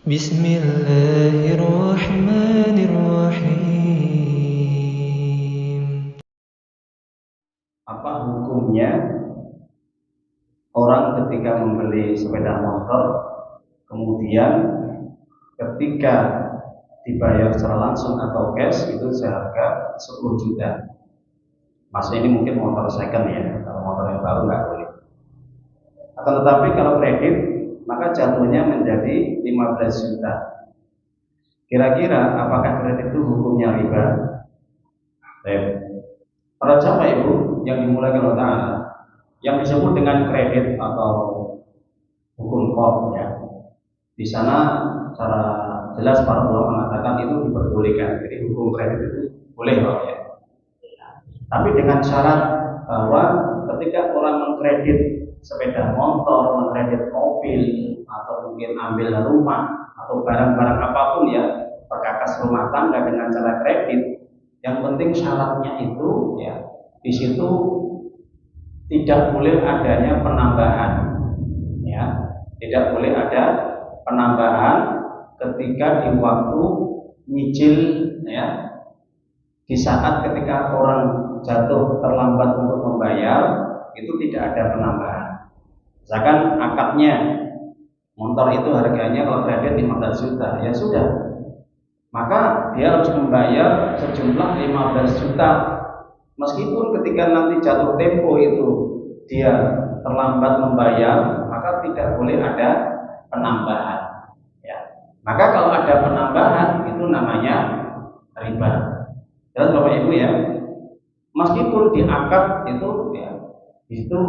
Bismillahirrahmanirrahim. Apa hukumnya orang ketika membeli sepeda motor, kemudian ketika dibayar secara langsung atau cash itu seharga 10 juta. Maksudnya ini mungkin motor second ya, kalau motor yang baru nggak boleh. Akan tetapi kalau kredit maka jatuhnya menjadi 15 juta. Kira-kira apakah kredit itu hukumnya riba? Para jamaah ibu yang dimuliakan Allah Ta'ala, yang disebut dengan kredit atau hukum qard ya, di sana secara jelas para ulama mengatakan itu diperbolehkan. Jadi hukum kredit itu boleh ya. Tapi dengan syarat bahwa ketika orang mengkredit sepeda motor, mengkredit mobil, atau mungkin ambil rumah atau barang-barang apapun ya, perkakas rumah tangga dengan cara kredit, yang penting syaratnya itu ya, di situ tidak boleh adanya penambahan ya, tidak boleh ada penambahan ketika di waktu nyicil ya, di saat ketika orang jatuh terlambat untuk membayar itu tidak ada penambahan. Misalkan akadnya motor itu harganya kalau kredit 15 juta, ya sudah, maka dia harus membayar sejumlah 15 juta meskipun ketika nanti jatuh tempo itu dia terlambat membayar, maka tidak boleh ada penambahan ya. Maka kalau ada penambahan itu namanya riba. Jelas Bapak Ibu ya. Meskipun di akad itu ya, itu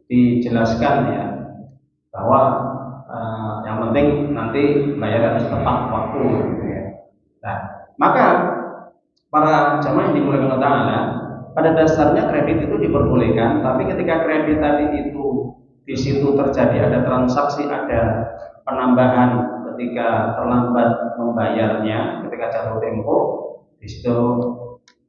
dijelaskan ya bahwa yang penting nanti bayar harus tepat waktu ya. Nah, maka para jamaah yang dimuliakan Allah Ta'ala, pada dasarnya kredit itu diperbolehkan, tapi ketika kredit tadi itu di situ terjadi ada transaksi, ada penambahan ketika terlambat membayarnya, ketika jatuh tempo, di situ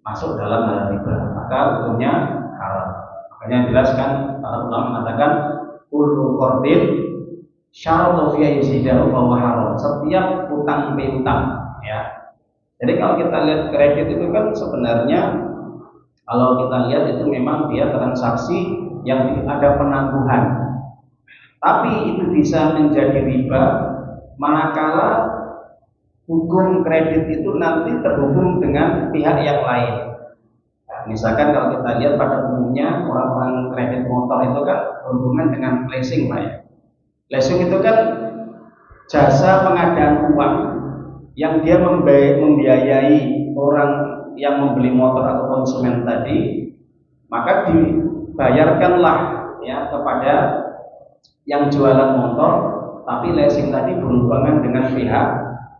masuk dalam hal riba, maka hukumnya haram. Makanya jelaskan para ulama mengatakan kullu qardin syaratu fi izdidahu fa haram. Setiap utang piutang ya. Jadi kalau kita lihat kredit itu kan sebenarnya kalau kita lihat itu memang dia transaksi yang ada penangguhan. Tapi itu bisa menjadi riba manakala hukum kredit itu nanti terhubung dengan pihak yang lain. Nah, misalkan kalau kita lihat pada umumnya orang-orang kredit motor itu kan berhubungan dengan leasing, Pak ya. Leasing itu kan jasa pengadaan uang yang dia membiayai orang yang membeli motor atau konsumen tadi, maka dibayarkanlah ya kepada yang jualan motor, tapi leasing tadi berhubungan dengan pihak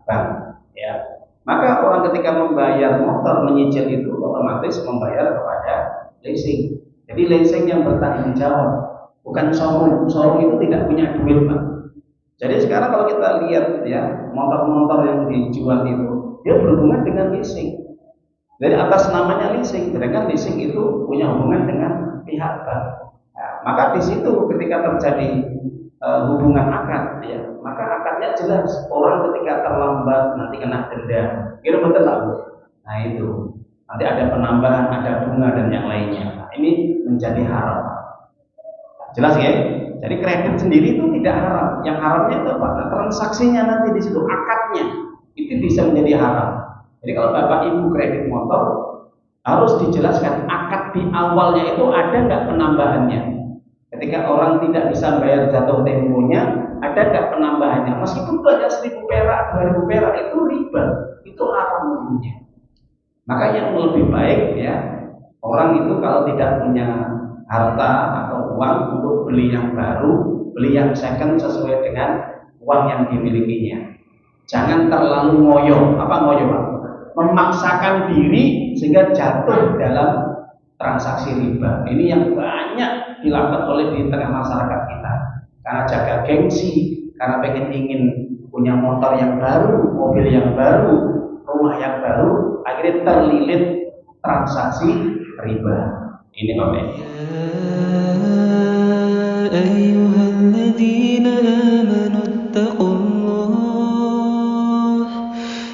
bank ya. Maka orang ketika membayar motor menyicil itu otomatis membayar kepada leasing. Jadi leasing yang bertanggung jawab, bukan showroom. Showroom itu tidak punya duit, Pak. Jadi sekarang kalau kita lihat ya, motor-motor yang dijual itu dia berhubungan dengan leasing. Jadi atas namanya leasing, sedangkan leasing itu punya hubungan dengan pihak bank. Nah, maka di situ ketika terjadi hubungan akad ya, maka akadnya jelas, orang ketika terlambat nanti kena denda, kira betul lah Bu. Nah itu nanti ada penambahan, ada bunga dan yang lainnya. Nah, ini menjadi haram. Nah, jelas ya. Jadi kredit sendiri itu tidak haram. Yang haramnya itu apa? Nah, transaksinya nanti di situ, akadnya itu bisa menjadi haram. Jadi kalau Bapak Ibu kredit motor harus dijelaskan akad di awalnya itu ada nggak penambahannya. Ketika orang tidak bisa bayar jatuh temponya, ada nggak penambahannya? Meskipun itu hanya 1.000 perak, 2.000 perak, itu riba, itu haram hukumnya. Maka yang lebih baik ya, orang itu kalau tidak punya harta atau uang untuk beli yang baru, beli yang second sesuai dengan uang yang dimilikinya. Jangan terlalu ngoyo. Apa ngoyo, Pak? Memaksakan diri sehingga jatuh dalam transaksi riba. Ini yang banyak dilakukan oleh di tengah masyarakat kita. Karena jaga gengsi, karena ingin punya motor yang baru, mobil yang baru, rumah yang baru, akhirnya terlilit transaksi riba. Ini Bapak. Ya ayyuhalladzina